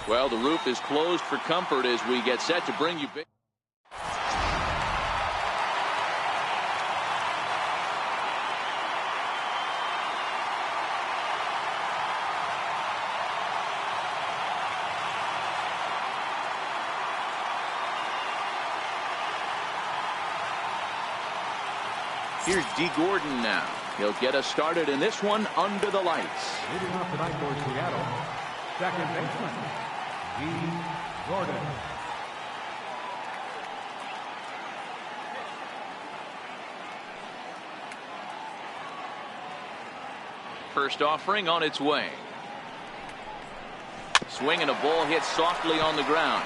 Well, the roof is closed for comfort as we get set to bring you back. Here's D. Gordon now. He'll get us started in this one under the lights. Leading off tonight for Seattle, second baseman, D. Gordon. First offering on its way. Swing and a ball hit softly on the ground.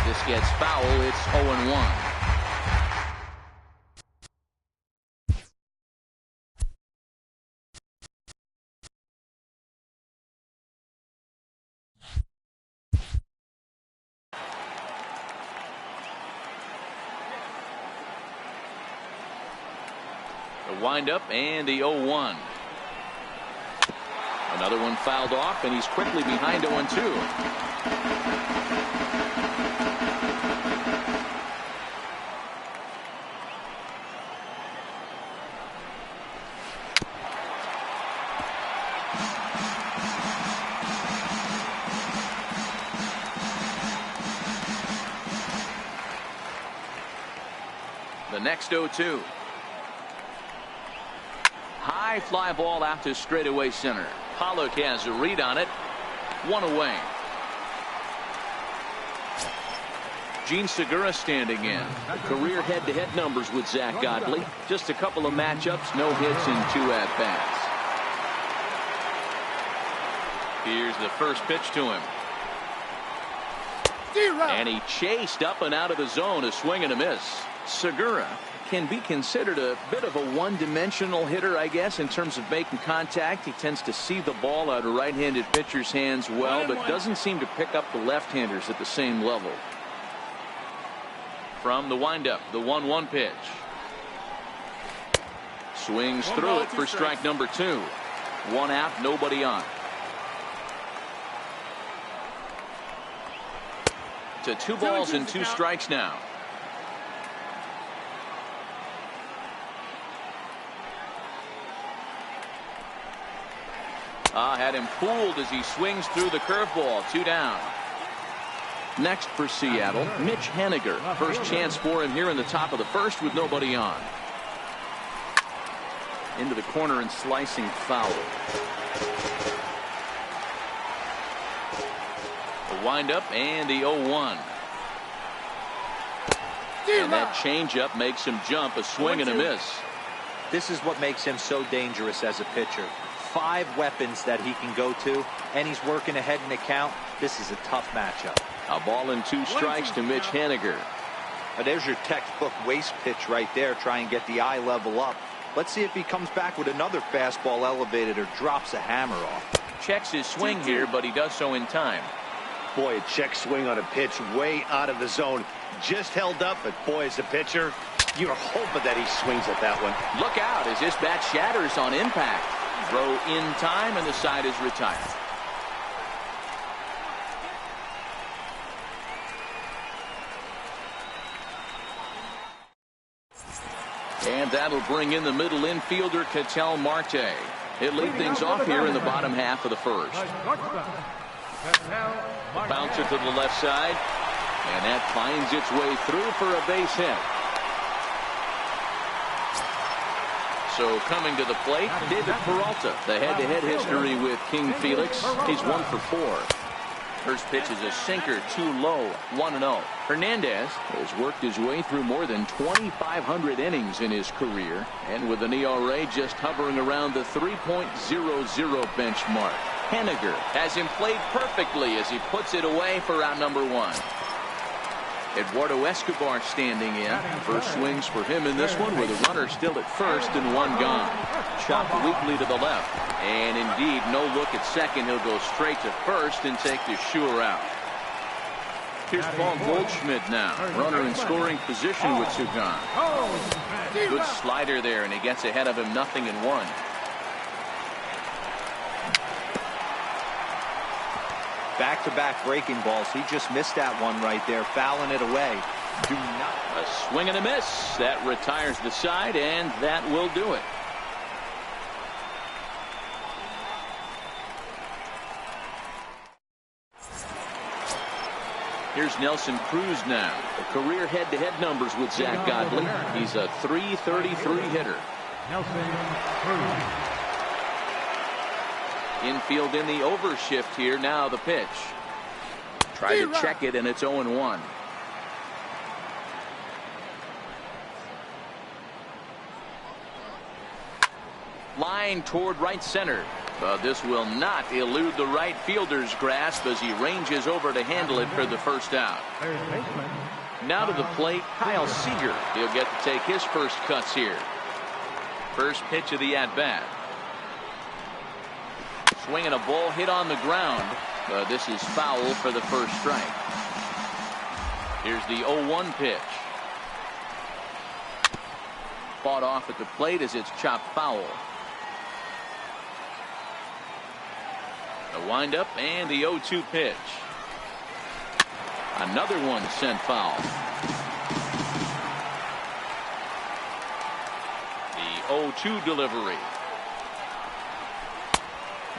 This gets foul. It's 0-1. The windup and the 0-1. Another one fouled off, and he's quickly behind 0-2. The next 0-2. High fly ball out to straightaway center. Pollock has a read on it. One away. Gene Segura standing in. Career head-to-head numbers with Zach Godley. Just a couple of matchups, no hits and 2 at-bats. Here's the first pitch to him. And he chased up and out of the zone. A swing and a miss. Segura can be considered a bit of a one-dimensional hitter, I guess, in terms of making contact. He tends to see the ball out of right-handed pitcher's hands well, but doesn't seem to pick up the left-handers at the same level. From the windup, the 1-1 pitch. Swings through it for strike number 2. 1 out, nobody on. To 2 balls and 2 strikes now. Had him fooled as he swings through the curveball. 2 down. Next for Seattle, Mitch Haniger. First chance for him here in the top of the first with nobody on. Into the corner and slicing foul. The windup and the 0-1. And that changeup makes him jump. A swing and a miss. This is what makes him so dangerous as a pitcher. 5 weapons that he can go to, and he's working ahead in the count. This is a tough matchup. A ball and 2 strikes to Mitch Haniger. There's your textbook waste pitch right there. Try and get the eye level up. Let's see if he comes back with another fastball elevated or drops a hammer off. Checks his swing here, but he does so in time. Boy, a check swing on a pitch way out of the zone. Just held up, but boy, as a pitcher, you're hoping that he swings at that one. Look out as this bat shatters on impact. Throw in time, and the side is retired. And that'll bring in the middle infielder, Ketel Marte. He'll lead things off here in the bottom half of the first. Bouncer to the left side, and that finds its way through for a base hit. So coming to the plate, David Peralta. The head-to-head history with King Felix. He's 1 for 4. First pitch is a sinker, too low, 1-0. Hernandez has worked his way through more than 2,500 innings in his career, and with an ERA just hovering around the 3.00 benchmark. Haniger has him played perfectly as he puts it away for out number 1. Eduardo Escobar standing in. First swings for him in this one with a runner still at first and 1 gone. Chopped weakly to the left. And indeed, no look at second. He'll go straight to first and take the sure out. Here's Paul Goldschmidt now. Runner in scoring position with Sugan. Good slider there, and he gets ahead of him 0-1. Back-to-back breaking balls. He just missed that one right there, fouling it away. Do not. A swing and a miss. That retires the side, and that will do it. Here's Nelson Cruz now. The career head-to-head numbers with Zach Godley. He's a .333 hitter. Nelson Cruz. Infield in the overshift here. Now the pitch. Try to check it, and it's 0-1. Line toward right center. But this will not elude the right fielder's grasp as he ranges over to handle it for the first out. Now to the plate, Kyle Seager. He'll get to take his first cuts here. First pitch of the at-bat. Swinging a ball hit on the ground. But this is foul for the first strike. Here's the 0-1 pitch. Fought off at the plate as it's chopped foul. The windup and the 0-2 pitch. Another one sent foul. The 0-2 delivery.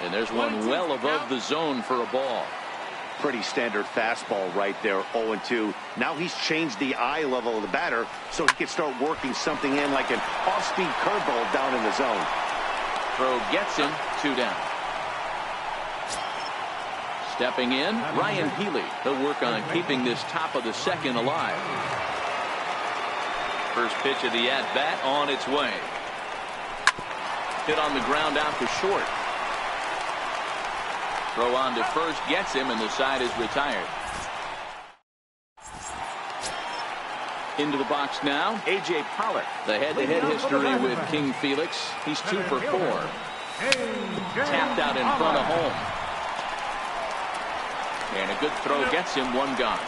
And there's one well above the zone for a ball. Pretty standard fastball right there, 0-2. Now he's changed the eye level of the batter so he can start working something in like an off-speed curveball down in the zone. Throw gets him, 2 down. Stepping in, Ryan Healy. He'll work on keeping this top of the second alive. First pitch of the at-bat on its way. Hit on the ground out to short. Throw on to first gets him, and the side is retired. Into the box now, A.J. Pollock. The head-to-head history with King Felix. He's 2 for 4. Tapped out in front of home. And a good throw gets him, 1 gone.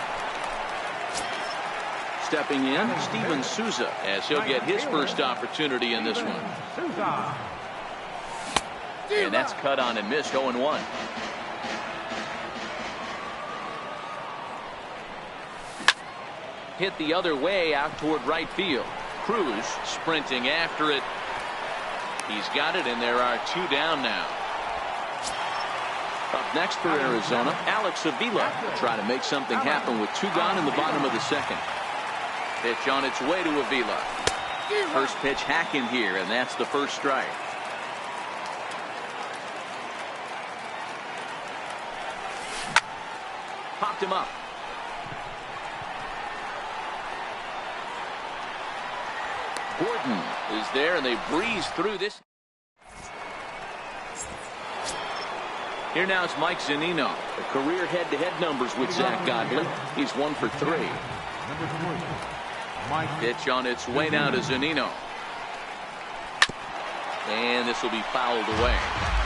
Stepping in, Steven Souza, as he'll get his first opportunity in this one. And that's cut on and missed, 0-1. Hit the other way out toward right field. Cruz sprinting after it. He's got it, and there are 2 down now. Up next for Arizona, Alex Avila will try to make something happen with 2 gone in the bottom of the second. Pitch on its way to Avila. First pitch hacking here, and that's the first strike. Popped him up. Gordon is there, and they breeze through this. Here now is Mike Zunino. The career head-to-head numbers with Zach Godley. He's 1 for 3. Pitch on its way now to Zunino. And this will be fouled away.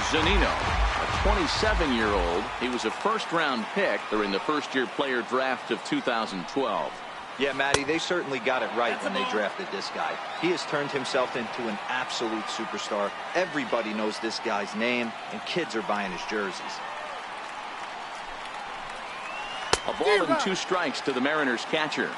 Zunino, a 27-year-old. He was a first-round pick during the first-year player draft of 2012. Yeah, Matty, they certainly got it right when they drafted this guy. He has turned himself into an absolute superstar. Everybody knows this guy's name, and kids are buying his jerseys. A ball and 2 strikes to the Mariners catcher.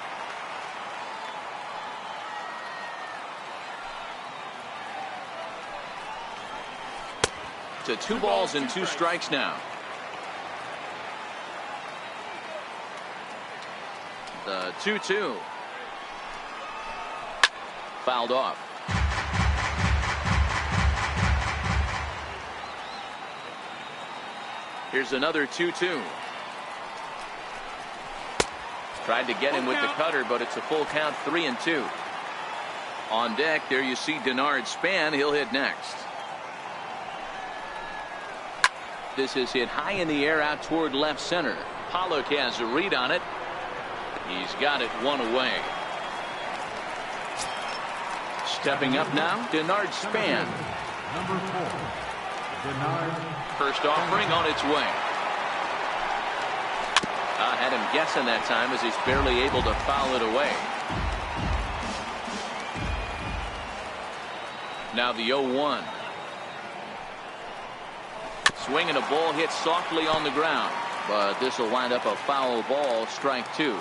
To 2 balls and 2 strikes now. The 2-2. Fouled off. Here's another 2-2. Tried to get him with the cutter, but it's a full count, 3-2. On deck, there you see Denard Span. He'll hit next. This is hit high in the air out toward left center. Pollock has a read on it. He's got it 1 away. Stepping up now, Denard Span. Number 4, Denard. First offering on its way. Had him guessing that time as he's barely able to foul it away. Now the 0-1. Swinging a ball hit softly on the ground. But this will wind up a foul ball, strike 2.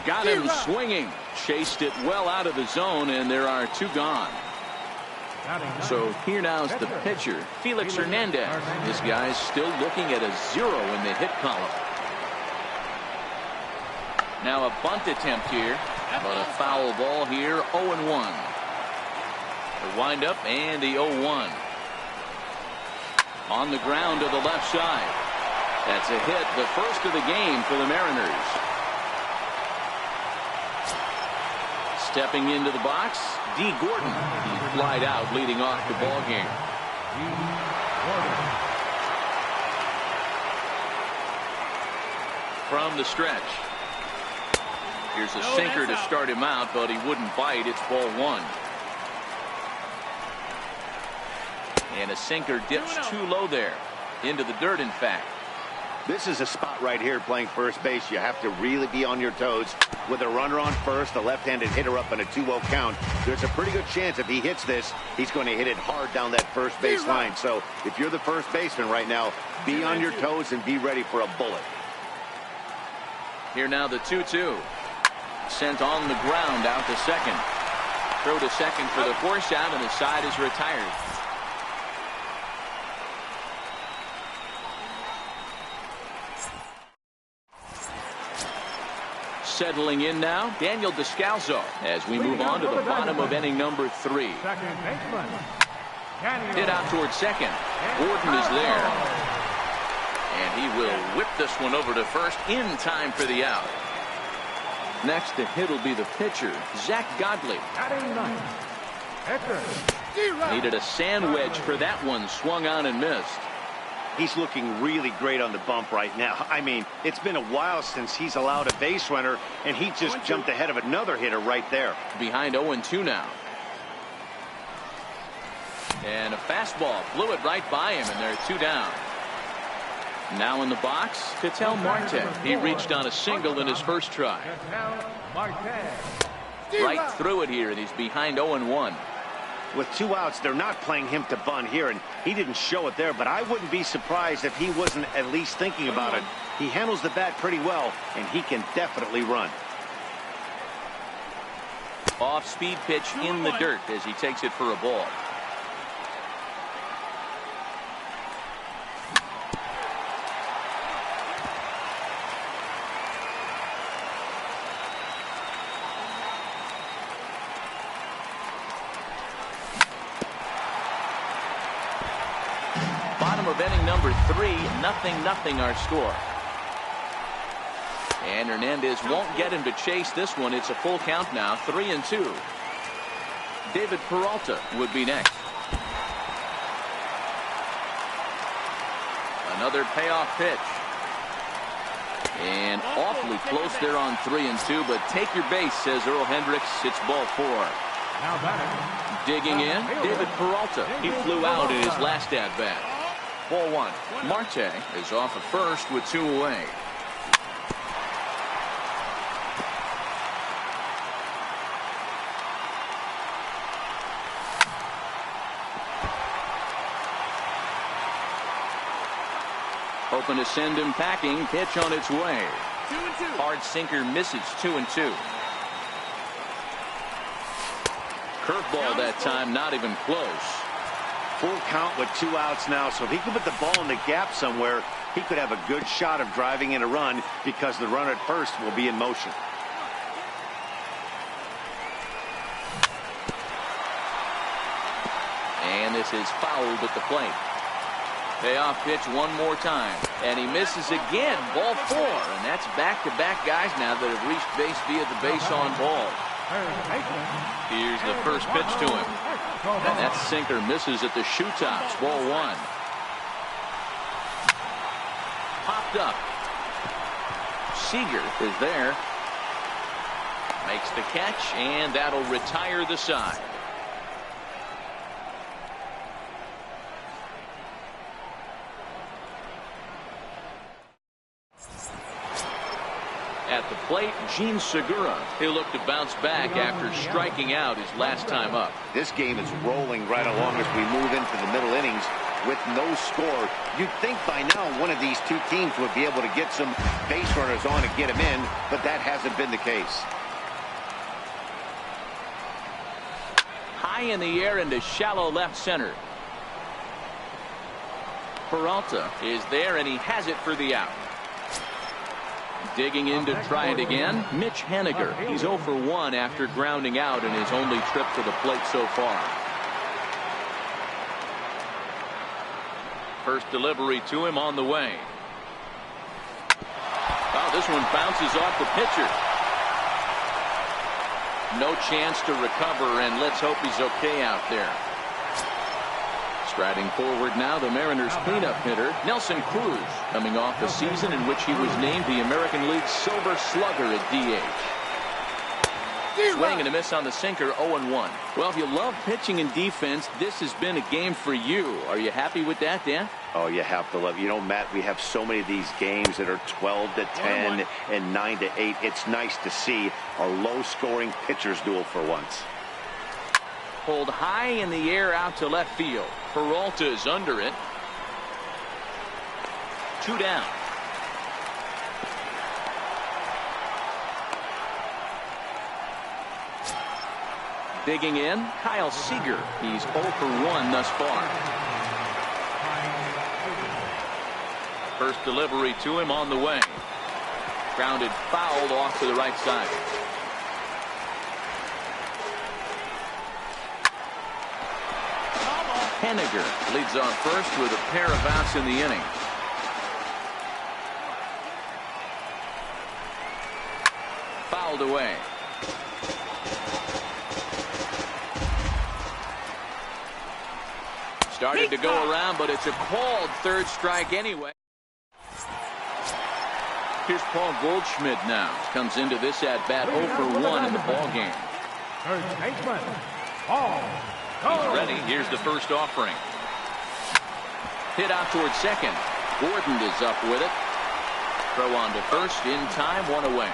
Got him swinging. Chased it well out of the zone, and there are 2 gone. So here now is the pitcher, Felix Hernandez. This guy's still looking at a 0 in the hit column. Now a bunt attempt here, but a foul ball here, 0-1. The windup and the 0-1. On the ground to the left side. That's a hit, the first of the game for the Mariners. Stepping into the box, D. Gordon. He flied out, leading off the ball game. From the stretch. Here's a sinker to start him out, but he wouldn't bite. It's ball 1. And a sinker dips too low there. Into the dirt, in fact. This is a spot right here playing first base. You have to really be on your toes. With a runner on first, a left-handed hitter up in a 2-0 count, there's a pretty good chance if he hits this, he's going to hit it hard down that first base line. So if you're the first baseman right now, be on your toes and be ready for a bullet. Here now the 2-2. Sent on the ground out to second. Throw to second for the force out, and the side is retired. Settling in now, Daniel Descalso, as we move on to the bottom of inning number 3. Hit out towards second. Gordon is there. And he will whip this one over to first in time for the out. Next to hit will be the pitcher, Zach Godley. Needed a sand wedge for that one, swung on and missed. He's looking really great on the bump right now. I mean, it's been a while since he's allowed a base runner, and he just jumped ahead of another hitter right there. Behind 0-2 now. And a fastball blew it right by him, and there are 2 down. Now in the box, Ketel Marte. He reached on a single in his first try. Right through it here, and he's behind 0-1. With 2 outs, they're not playing him to bunt here, and he didn't show it there, but I wouldn't be surprised if he wasn't at least thinking about it. He handles the bat pretty well, and he can definitely run. Off-speed pitch in the dirt as he takes it for a ball. Of inning number 3, 0-0 our score. And Hernandez won't get him to chase this one. It's a full count now, 3-2. David Peralta would be next. Another payoff pitch. And awfully close there on 3-2, but take your base, says Earl Hendricks. It's ball 4. Digging in, David Peralta. He flew out in his last at-bat. Ball 1. Marte is off at first with 2 away. Hoping to send him packing. Pitch on its way. 2-2. Hard sinker misses. 2-2. Curveball that time, not even close. Full count with 2 outs now, so if he could put the ball in the gap somewhere, he could have a good shot of driving in a run because the runner at first will be in motion. And this is fouled at the plate. Payoff pitch one more time, and he misses again. Ball 4, and that's back-to-back guys now that have reached base via the base on ball. Here's the first pitch to him. And that sinker misses at the shoe tops. Ball 1. Popped up. Seager is there. Makes the catch, and that'll retire the side. At the plate, Gene Segura. He'll look to bounce back after striking out his last time up. This game is rolling right along as we move into the middle innings with no score. You'd think by now one of these two teams would be able to get some base runners on and get them in, but that hasn't been the case. High in the air into shallow left center. Peralta is there, and he has it for the out. Digging in to try it again, Mitch Haniger. He's 0 for 1 after grounding out in his only trip to the plate so far. First delivery to him on the way. Oh, this one bounces off the pitcher. No chance to recover, and let's hope he's okay out there. Striding forward now, the Mariners cleanup hitter, Nelson Cruz, coming off a season in which he was named the American League's Silver Slugger at DH. Swing and a miss on the sinker, 0-1. Well, if you love pitching and defense, this has been a game for you. Are you happy with that, Dan? Oh, you have to love it. You know, Matt, we have so many of these games that are 12-10 and 9-8. It's nice to see a low-scoring pitcher's duel for once. Pulled high in the air out to left field. Peralta is under it. 2 down. Digging in, Kyle Seager. He's 0 for 1 thus far. First delivery to him on the way. Grounded foul off to the right side. Haniger leads off first with a pair of outs in the inning. Fouled away. Started to go around, but it's a called third strike anyway. Here's Paul Goldschmidt now. Comes into this at-bat 0 for 1 in the ballgame. Third baseman, Paul. He's ready. Here's the first offering. Hit out towards second. Gordon is up with it. Throw on to first in time, 1 away.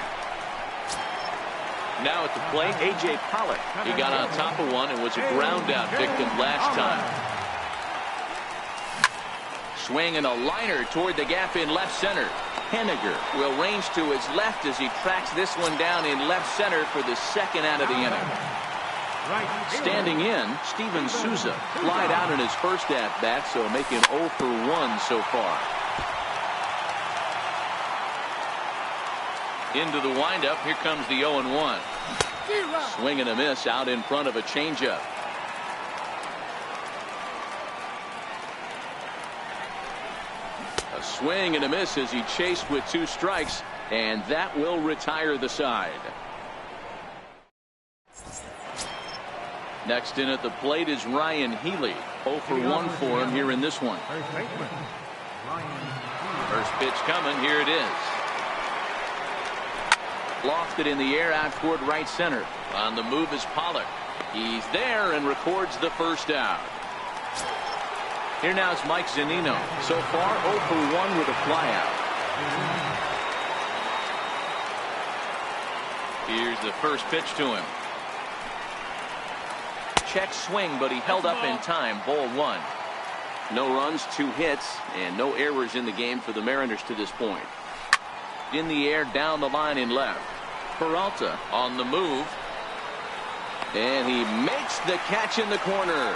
Now at the plate, A.J. Pollock. He got on top of one and was a ground out victim last time. Swing and a liner toward the gap in left center. Haniger will range to his left as he tracks this one down in left center for the second out of the inning. Standing in, Steven Souza flied out in his first at-bat, so making 0 for 1 so far. Into the windup, here comes the 0-1. Swing and a miss out in front of a changeup. A swing and a miss as he chased with 2 strikes, and that will retire the side. Next in at the plate is Ryan Healy. 0 for 1 for him here in this one. First pitch coming. Here it is. Lofted in the air out toward right center. On the move is Pollock. He's there and records the first out. Here now is Mike Zunino. So far 0 for 1 with a flyout. Here's the first pitch to him. Check swing, but he held up in time. Ball 1. No runs, 2 hits, and no errors in the game for the Mariners to this point. In the air, down the line in left. Peralta on the move. And he makes the catch in the corner.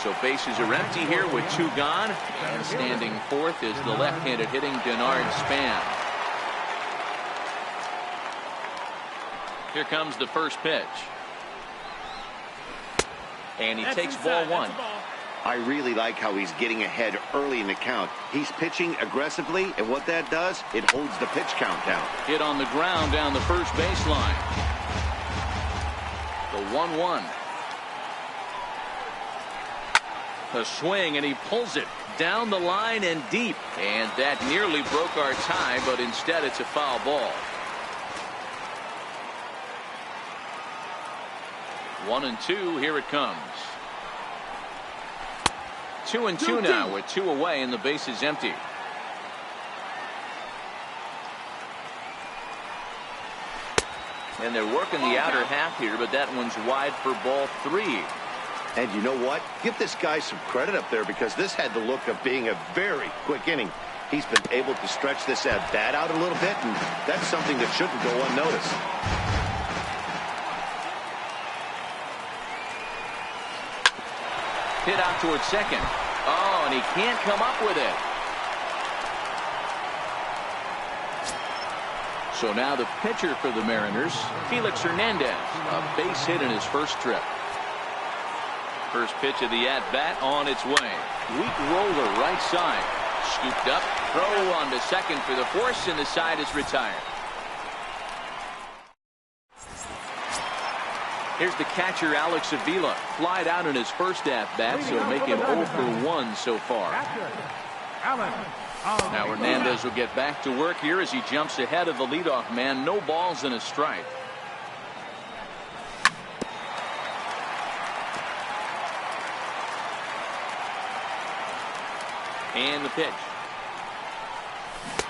So bases are empty here with 2 gone. And standing fourth is the left-handed hitting Denard Span. Here comes the first pitch. And he takes ball 1. I really like how he's getting ahead early in the count. He's pitching aggressively, and what that does, it holds the pitch count down. Hit on the ground down the first baseline. The 1-1. A swing, and he pulls it down the line and deep. And that nearly broke our tie, but instead it's a foul ball. 1-2, here it comes. 2-2 now with 2 away and the base is empty. And they're working the outer half here, but that one's wide for ball 3. And you know what? Give this guy some credit up there, because this had the look of being a very quick inning. He's been able to stretch this at-bat out a little bit, and that's something that shouldn't go unnoticed. Hit out towards second. Oh, and he can't come up with it. So now the pitcher for the Mariners, Felix Hernandez, a base hit in his first trip. First pitch of the at-bat on its way. Weak roller right side. Scooped up, throw on to second for the force, and the side is retired. Here's the catcher, Alex Avila. Flied out in his first at-bat, so make him 0 for 1 so far. Now Hernandez will get back to work here as he jumps ahead of the leadoff man. No balls and a strike. And the pitch.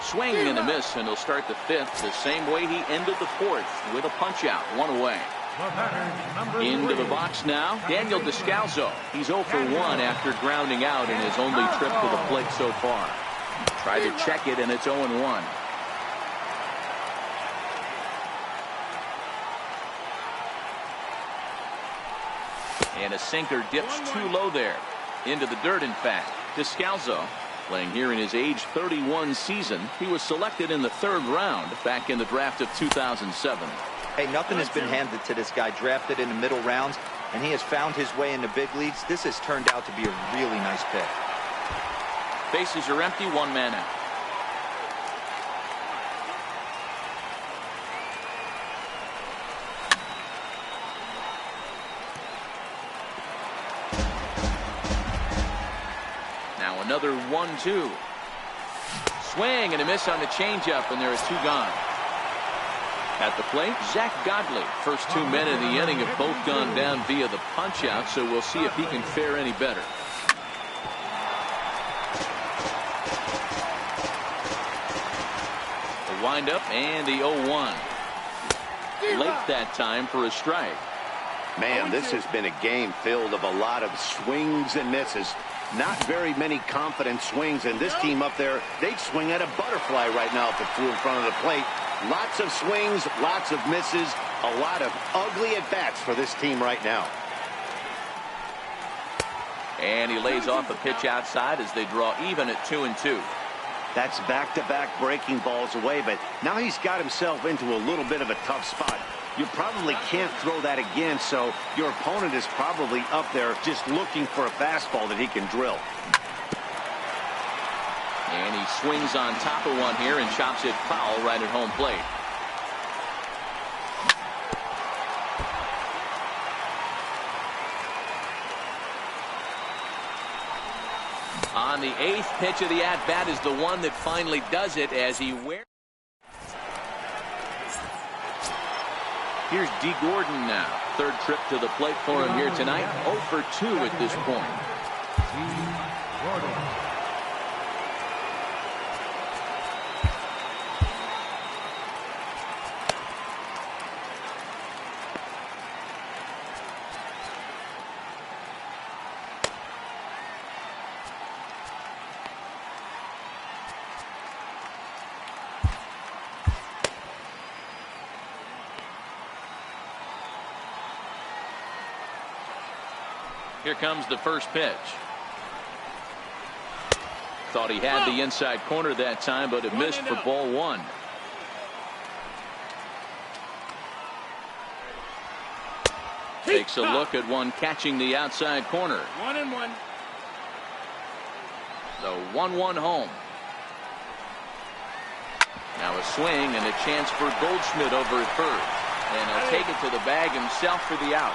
Swing and a miss, and he'll start the 5th the same way he ended the 4th, with a punch out, 1 away. Into the box now, Daniel Descalso. He's 0 for 1 after grounding out in his only trip to the plate so far. Try to check it, and it's 0-1. And a sinker dips too low there. Into the dirt, in fact. Descalso, playing here in his age 31 season. He was selected in the 3rd round back in the draft of 2007. Hey, nothing has been handed to this guy. Drafted in the middle rounds, and he has found his way in the big leagues. This has turned out to be a really nice pick. Bases are empty, 1 man out. Now another 1-2. Swing and a miss on the changeup, and there are 2 gone. At the plate, Zach Godley. First 2 men in the inning have both gone down via the punch out, so we'll see if he can fare any better. The windup and the 0-1. Late that time for a strike. Man, this has been a game filled of a lot of swings and misses. Not very many confident swings, and this team up there, they'd swing at a butterfly right now if it flew in front of the plate. Lots of swings, lots of misses, a lot of ugly at-bats for this team right now. And he lays off a pitch outside as they draw even at 2-2. That's back-to-back breaking balls away, but now he's got himself into a little bit of a tough spot. You probably can't throw that again, so your opponent is probably up there just looking for a fastball that he can drill. And he swings on top of one here and chops it foul right at home plate. On the 8th pitch of the at-bat is the one that finally does it as he wears. Here's D. Gordon now. 3rd trip to the plate for him here tonight. 0 for 2 at this point. Here comes the first pitch. Thought he had the inside corner that time, but it missed for ball 1. Takes a look at one catching the outside corner. 1-1. The 1-1 home. Now a swing and a chance for Goldschmidt over at first. And he'll take it to the bag himself for the out.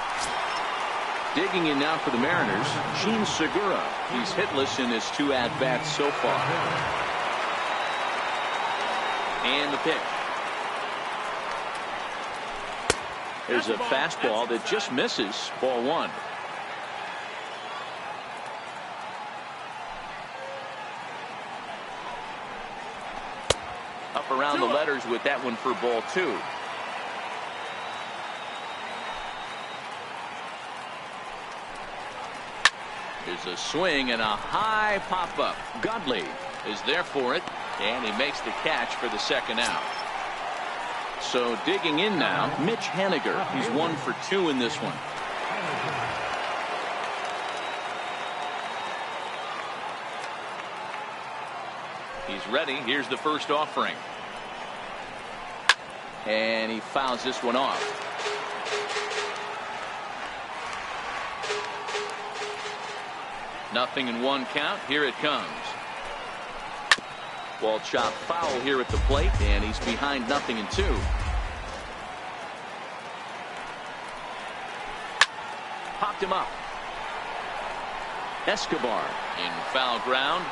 Digging in now for the Mariners, Gene Segura. He's hitless in his 2 at-bats so far. And the pitch. There's a fastball that just misses. Ball 1. Up around the letters with that one for ball 2. Here's a swing and a high pop-up. Godley is there for it, and he makes the catch for the second out. So digging in now, Mitch Haniger. He's 1 for 2 in this one. He's ready. Here's the first offering. And he fouls this one off. Nothing in 1 count. Here it comes. Ball chop foul here at the plate, and he's behind 0-2. Popped him up. Escobar in foul ground.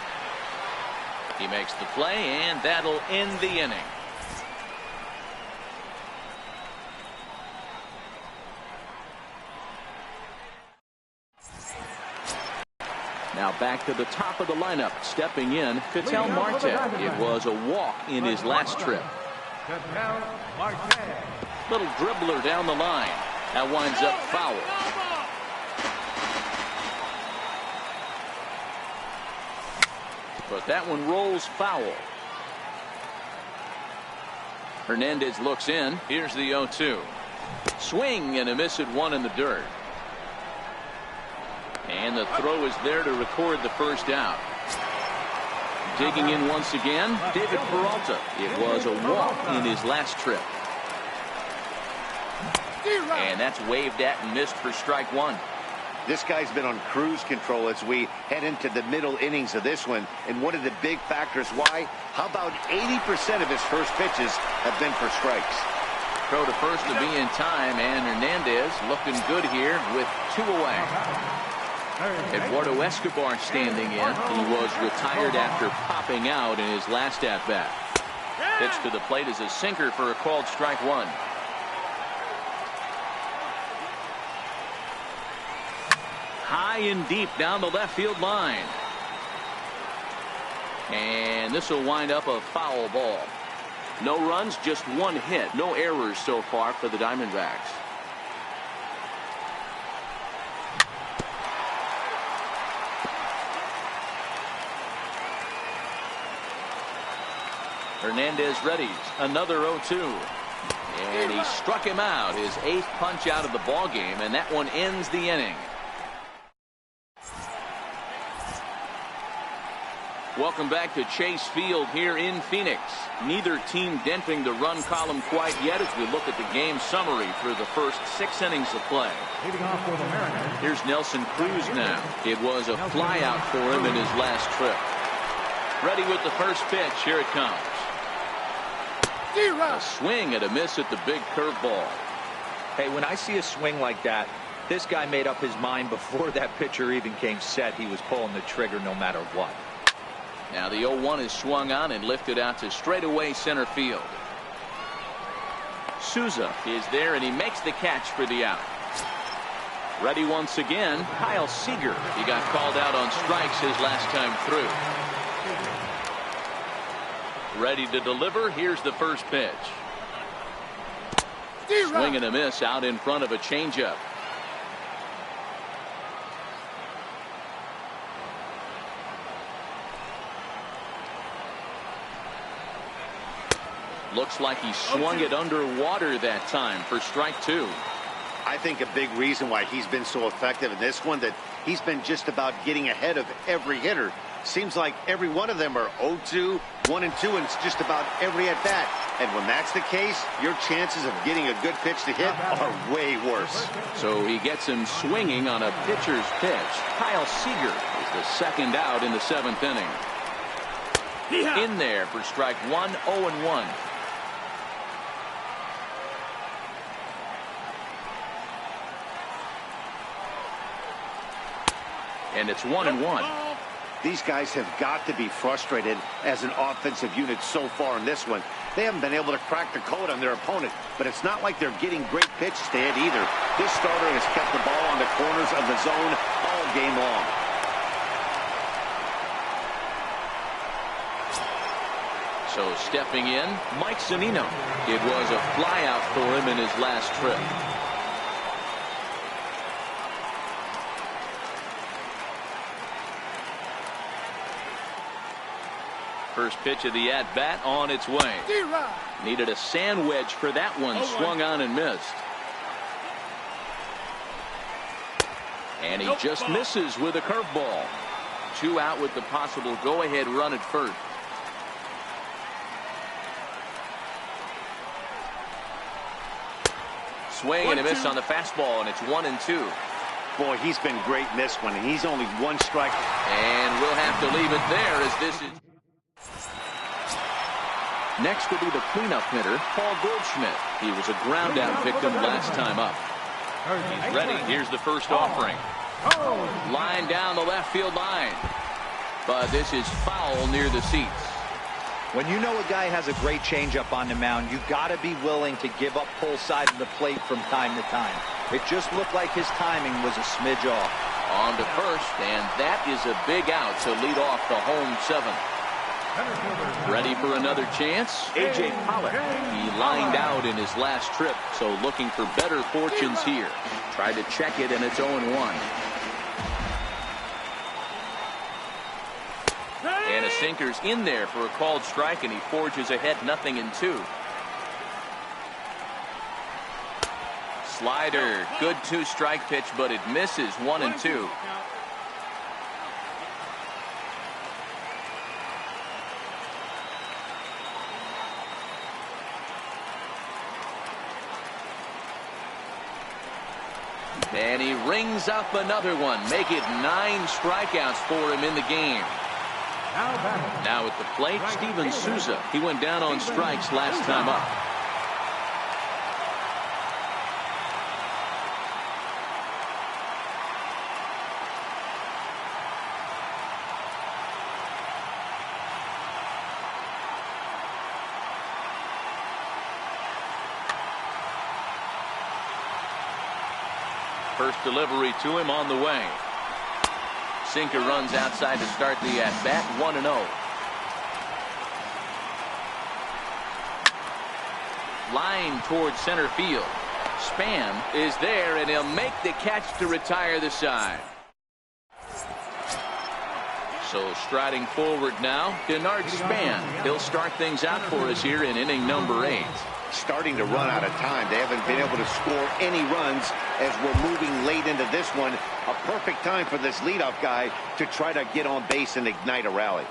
He makes the play, and that'll end the inning. Now back to the top of the lineup. Stepping in, Ketel Marte. It was a walk in his last trip. Little dribbler down the line. That winds up foul. But that one rolls foul. Hernandez looks in. Here's the 0-2. Swing and a miss at 1 in the dirt. And the throw is there to record the first out. Digging in once again, David Peralta. It was a walk in his last trip. And that's waved at and missed for strike 1. This guy's been on cruise control as we head into the middle innings of this one. And one of the big factors why, how about 80% of his first pitches have been for strikes. Throw to first to be in time, and Hernandez looking good here with 2 away. Eduardo Escobar standing in. He was retired after popping out in his last at-bat. Pitch to the plate is a sinker for a called strike 1. High and deep down the left field line. And this will wind up a foul ball. No runs, just 1 hit. No errors so far for the Diamondbacks. Hernandez readies another 0-2. And he struck him out, his 8th punch out of the ball game, and that one ends the inning. Welcome back to Chase Field here in Phoenix. Neither team denting the run column quite yet as we look at the game summary for the first 6 innings of play. Here's Nelson Cruz now. It was a flyout for him in his last trip. Ready with the first pitch. Here it comes. A swing and a miss at the big curveball. Hey, when I see a swing like that, this guy made up his mind before that pitcher even came set. He was pulling the trigger no matter what. Now the 0-1 is swung on and lifted out to straightaway center field. Souza is there, and he makes the catch for the out. Ready once again, Kyle Seager. He got called out on strikes his last time through. Ready to deliver. Here's the first pitch. Swing and a miss out in front of a changeup. Looks like he swung it underwater that time for strike 2. I think a big reason why he's been so effective in this one that he's been just about getting ahead of every hitter. Seems like every one of them are 0-2, 1-2, and it's just about every at bat. And when that's the case, your chances of getting a good pitch to hit are way worse. So he gets him swinging on a pitcher's pitch. Kyle Seager is the second out in the 7th inning. In there for strike 1, 0-1. And it's 1-1. These guys have got to be frustrated as an offensive unit so far in this one. They haven't been able to crack the code on their opponent, but it's not like they're getting great pitches to hit either. This starter has kept the ball on the corners of the zone all game long. So stepping in, Mike Zunino. It was a flyout for him in his last trip. First pitch of the at-bat on its way. Needed a sand wedge for that one. Swung on and missed. And he just misses with a curveball. 2 out with the possible go-ahead run at first. Swing and a miss on the fastball, and it's 1-2. Boy, he's been great in this one, and he's only 1 strike. And we'll have to leave it there as this is. Next will be the cleanup hitter, Paul Goldschmidt. He was a ground out victim last time up. He's ready. Here's the first offering. Line down the left field line. But this is foul near the seats. When you know a guy has a great changeup on the mound, you got to be willing to give up pull side of the plate from time to time. It just looked like his timing was a smidge off. On to first, and that is a big out to lead off the home 7th. Ready for another chance? A.J. Pollock. He lined out in his last trip, so looking for better fortunes here. Tried to check it, and it's 0-1. And a sinker's in there for a called strike, and he forges ahead 0-2. Slider, good 2-strike pitch, but it misses 1-2. And he rings up another one. Make it 9 strikeouts for him in the game. Now at the plate, Steven Souza. He went down on strikes last time up. First delivery to him on the way. Sinker runs outside to start the at-bat, 1-0. Line towards center field. Span is there, and he'll make the catch to retire the side. So striding forward now, Denard Span. He'll start things out for us here in inning number 8. Starting to run out of time. They haven't been able to score any runs as we're moving late into this one. A perfect time for this leadoff guy to try to get on base and ignite a rally.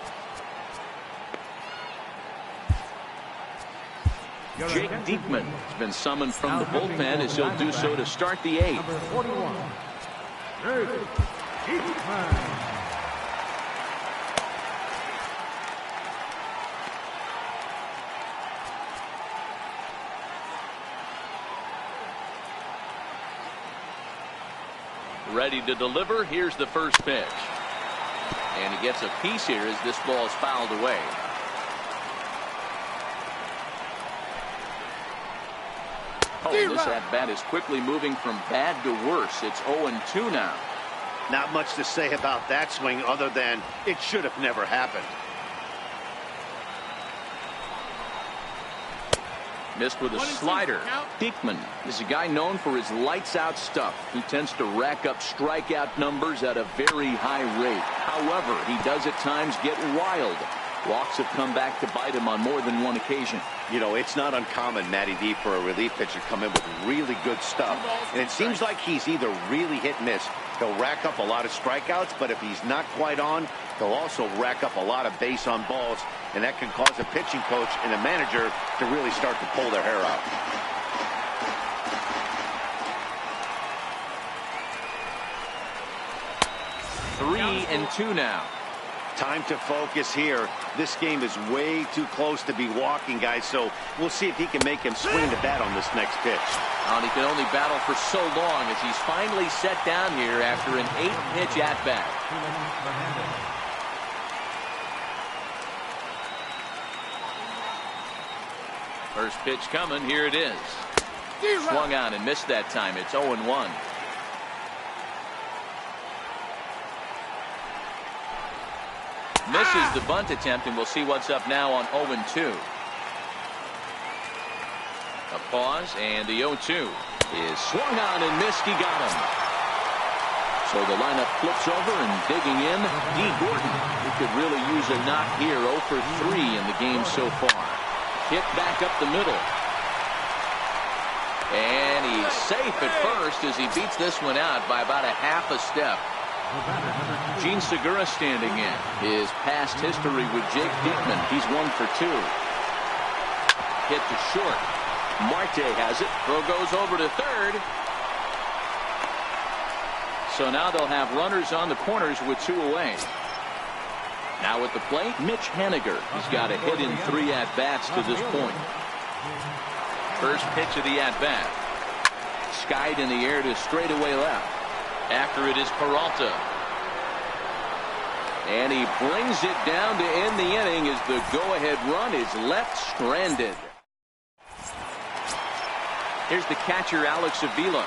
Jake Diekman has been summoned from the bullpen as he'll do so to start the 8th. Number 41, Jake Diekman. Ready to deliver. Here's the first pitch. And he gets a piece here as this ball is fouled away. Oh, this at-bat is quickly moving from bad to worse. It's 0-2 now. Not much to say about that swing other than it should have never happened. Missed with a slider. Diekman is a guy known for his lights-out stuff. He tends to rack up strikeout numbers at a very high rate. However, he does at times get wild. Walks have come back to bite him on more than one occasion. You know, it's not uncommon, Matty D, for a relief pitcher to come in with really good stuff. And it seems like he's either really hit and miss. He'll rack up a lot of strikeouts, but if he's not quite on, he'll also rack up a lot of base on balls. And that can cause a pitching coach and a manager to really start to pull their hair out. Three and two now. Time to focus here. This game is way too close to be walking, guys, so we'll see if he can make him swing the bat on this next pitch. And he can only battle for so long as he's finally set down here after an 8-pitch at-bat. First pitch coming. Here it is. Swung on and missed that time. It's 0-1. Misses the bunt attempt, and we'll see what's up now on 0-2. A pause, and the 0-2 is swung on and missed. He got him. So the lineup flips over and digging in, D. Gordon. He could really use a knock here. 0 for 3 in the game so far. Hit back up the middle. And he's safe at first as he beats this one out by about a half a step. Gene Segura standing in. His past history with Jake Diekman. He's 1 for 2. Hit to short. Marte has it. Throw goes over to third. So now they'll have runners on the corners with 2 away. Now at the plate, Mitch Haniger. He's got a hit in 3 at-bats to this point. First pitch of the at-bat. Skied in the air to straightaway left. After it is Peralta. And he brings it down to end the inning as the go-ahead run is left stranded. Here's the catcher, Alex Avila.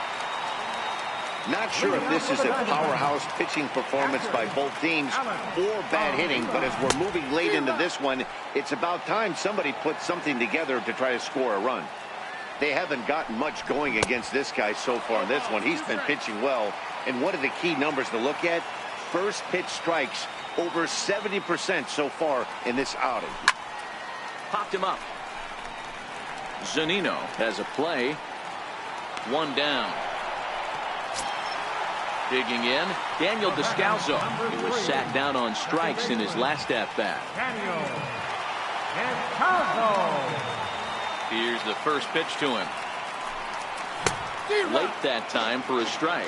Not sure if this is a powerhouse pitching performance by both teams or bad hitting, but as we're moving late into this one, it's about time somebody put something together to try to score a run. They haven't gotten much going against this guy so far in this one. He's been pitching well, and one of the key numbers to look at, first pitch strikes, over 70% so far in this outing. Popped him up. Zunino has a play. 1 down. Digging in, Daniel Descalzo. He was sat down on strikes in his last at-bat. Here's the first pitch to him. Late that time for a strike.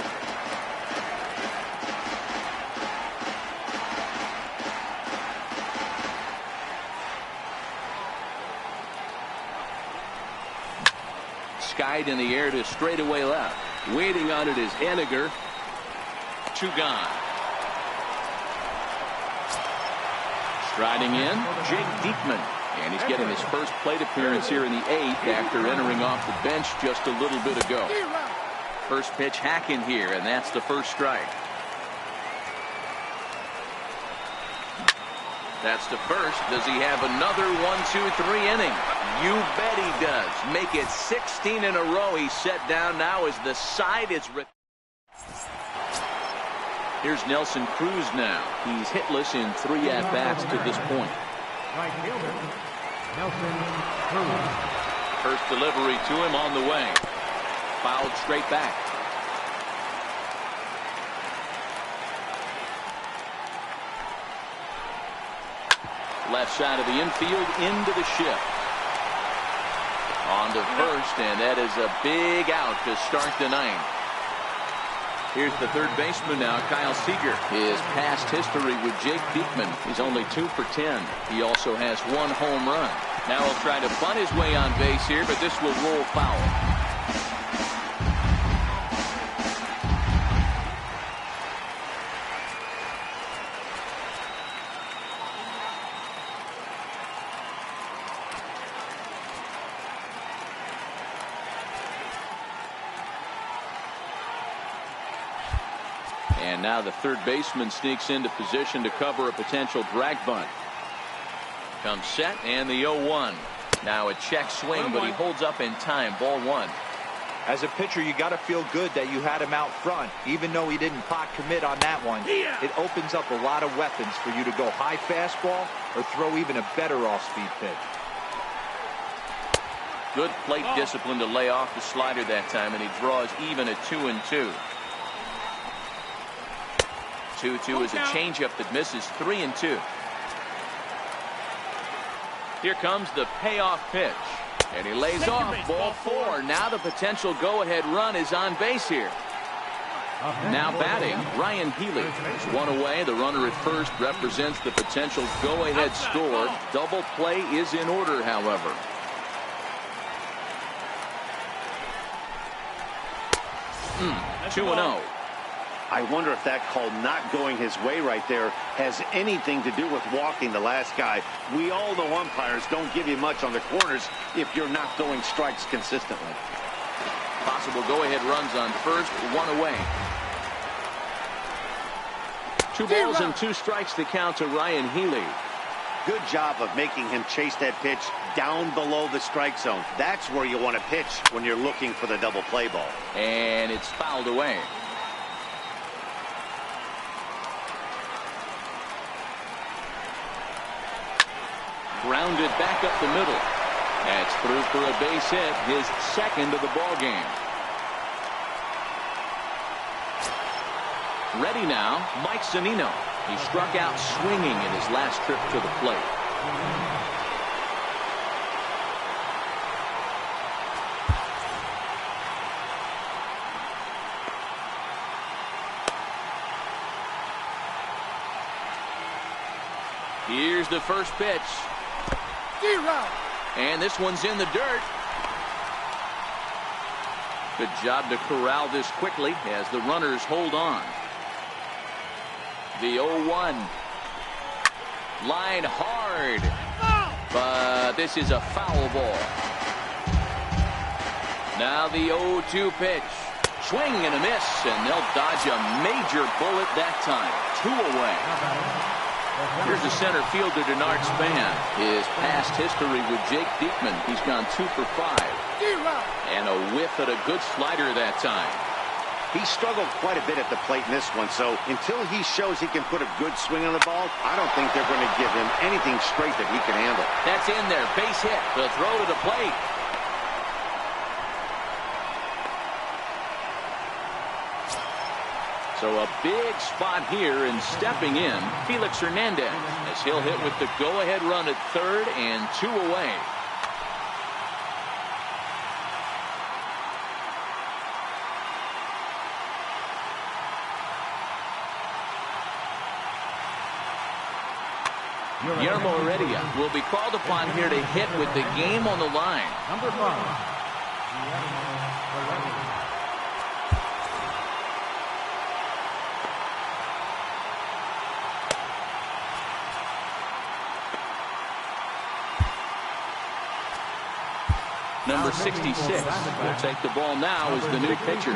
Skied in the air to straightaway left. Waiting on it is Haniger. 2 gone. Striding in, Jake Diekman. And he's getting his first plate appearance here in the 8th after entering off the bench just a little bit ago. First pitch hacking here, and that's the first strike. That's the first. Does he have another 1, 2, 3 inning? You bet he does. Make it 16 in a row. He's set down now as the side is... Here's Nelson Cruz now. He's hitless in 3 at-bats to this point. Right fielder, Nelson Cruz. First delivery to him on the way. Fouled straight back. Left side of the infield into the shift. On to first, and that is a big out to start the 9th. Here's the third baseman now, Kyle Seager. His past history with Jake Diekman is only 2 for 10. He also has 1 home run. Now he'll try to bunt his way on base here, but this will roll foul. And now the third baseman sneaks into position to cover a potential drag bunt. Comes set and the 0-1. Now a check swing, but he holds up in time. Ball 1. As a pitcher, you got to feel good that you had him out front, even though he didn't pot commit on that one. It opens up a lot of weapons for you to go high fastball or throw even a better off-speed pitch. Good plate discipline to lay off the slider that time, and he draws even at 2-2. 2-2 is a changeup that misses. 3-2. Here comes the payoff pitch, and he lays off. Ball 4. Now the potential go-ahead run is on base here. Now batting, Ryan Healy. There's 1 away. The runner at first represents the potential go-ahead score. Double play is in order, however. Hmm. 2-0. I wonder if that call not going his way right there has anything to do with walking the last guy. We all know umpires don't give you much on the corners if you're not throwing strikes consistently. Possible go-ahead runs on first, 1 away. 2 balls and 2 strikes to count to Ryan Healy. Good job of making him chase that pitch down below the strike zone. That's where you want to pitch when you're looking for the double play ball. And it's fouled away. Grounded back up the middle. That's through for a base hit, his second of the ball game. Ready now, Mike Zunino. He struck out swinging in his last trip to the plate. Here's the first pitch. And this one's in the dirt. Good job to corral this quickly as the runners hold on. The 0-1. Line hard. But this is a foul ball. Now the 0-2 pitch. Swing and a miss, and they'll dodge a major bullet that time. 2 away. Here's the center fielder, Denard Span. His past history with Jake Diekman. He's gone 2 for 5. And a whiff at a good slider that time. He struggled quite a bit at the plate in this one, so until he shows he can put a good swing on the ball, I don't think they're going to give him anything straight that he can handle. That's in there. Base hit. The throw to the plate. So a big spot here, and stepping in, Felix Hernandez, as he'll hit with the go-ahead run at third and 2 away. Guillermo Heredia will be called upon here to hit with the game on the line. Number 5. Number 66 will take the ball now as the new pitcher.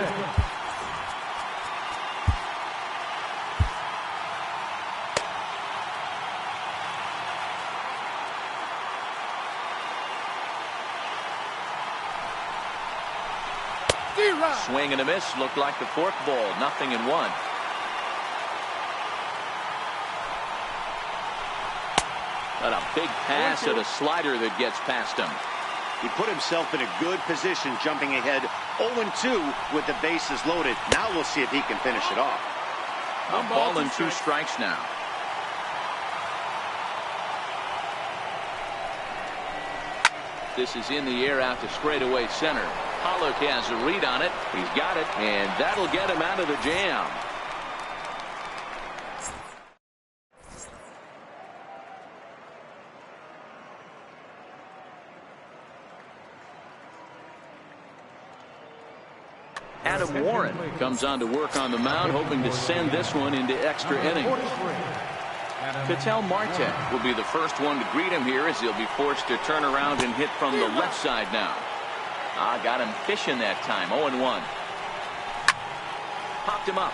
Swing and a miss. Looked like the fourth ball. 0-1. Got a big pass at a slider that gets past him. He put himself in a good position, jumping ahead 0-2 with the bases loaded. Now we'll see if he can finish it off. A ball and 2 strikes now. This is in the air out to straightaway center. Pollock has a read on it. He's got it, and that'll get him out of the jam. Adam Warren comes on to work on the mound, hoping to send this one into extra innings. Ketel Marte will be the first one to greet him here, as he'll be forced to turn around and hit from the left side now. Got him fishing that time. 0-1. Popped him up.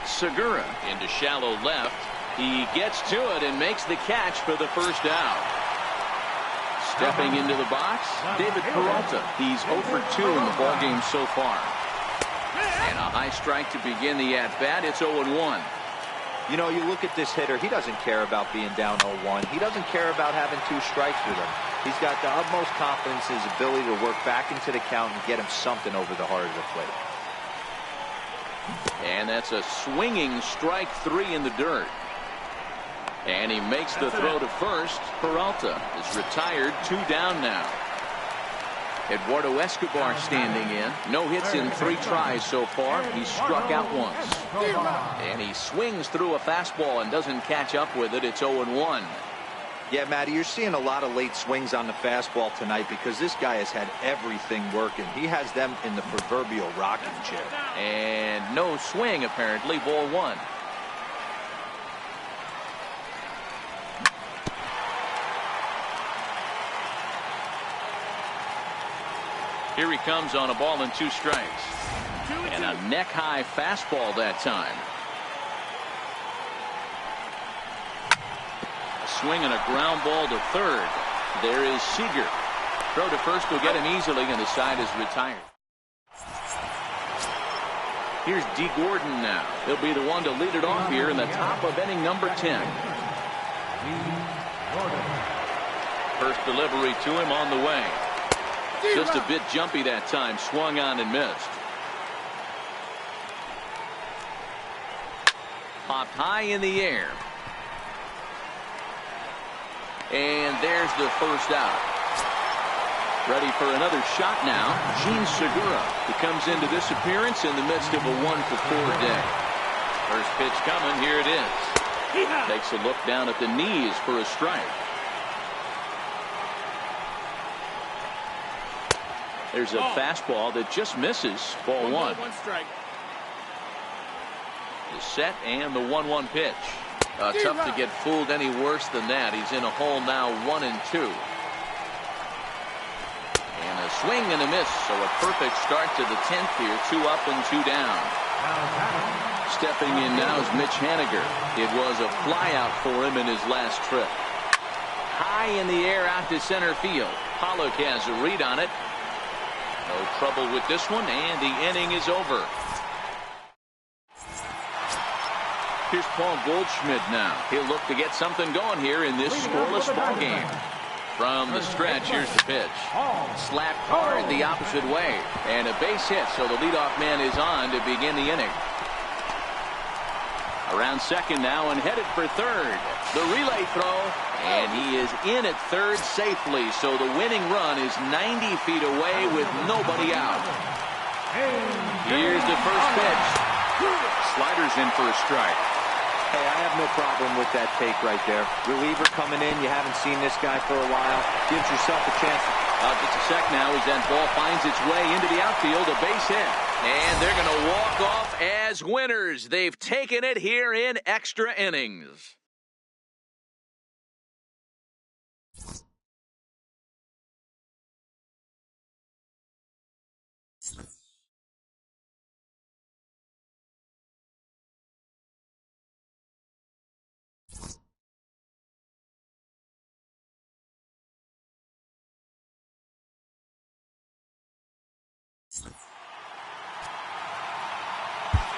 Segura into shallow left. He gets to it and makes the catch for the first out. Stepping into the box, David Peralta. He's 0 for 2 in the ballgame so far. And a high strike to begin the at-bat. It's 0-1. You know, you look at this hitter, he doesn't care about being down 0-1. He doesn't care about having 2 strikes with him. He's got the utmost confidence in his ability to work back into the count and get him something over the heart of the plate. And that's a swinging strike 3 in the dirt. And he makes the throw to first. Peralta is retired, 2 down now. Eduardo Escobar standing in. No hits in 3 tries so far. He's struck out once. And he swings through a fastball and doesn't catch up with it. It's 0-1. Yeah, Matty, you're seeing a lot of late swings on the fastball tonight because this guy has had everything working. He has them in the proverbial rocking chair. And no swing, apparently. Ball 1. Here he comes on a ball and 2 strikes. And a neck-high fastball that time. A swing and a ground ball to third. There is Seager. Throw to first will get him easily, and the side is retired. Here's D. Gordon now. He'll be the one to lead it off here in the top of inning number 10. First delivery to him on the way. Just a bit jumpy that time. Swung on and missed. Popped high in the air. And there's the first out. Ready for another shot now. Gene Segura, who comes into this appearance in the midst of a 1-for-4 day. First pitch coming. Here it is. Takes a look down at the knees for a strike. There's a fastball that just misses. Ball one. One strike. The set and the 1-1 pitch. Tough to get fooled any worse than that. He's in a hole now, 1-2. And a swing and a miss. So a perfect start to the 10th here. 2 up and 2 down. Stepping in now is Mitch Haniger. It was a flyout for him in his last trip. High in the air out to center field. Pollock has a read on it. No trouble with this one, and the inning is over. Here's Paul Goldschmidt now. He'll look to get something going here in this scoreless ball game. From the stretch, here's the pitch. Slapped hard the opposite way. And a base hit, so the leadoff man is on to begin the inning. Around second now and headed for third. The relay throw, and he is in at third safely, so the winning run is 90 feet away with nobody out. Here's the first pitch. Sliders in for a strike. Hey, I have no problem with that take right there. Reliever coming in. You haven't seen this guy for a while. Gives yourself a chance. Just a sec now as that ball finds its way into the outfield. A base hit. And they're going to walk off as winners. They've taken it here in extra innings.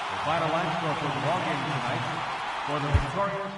The final line score for the ball game tonight. For the victorious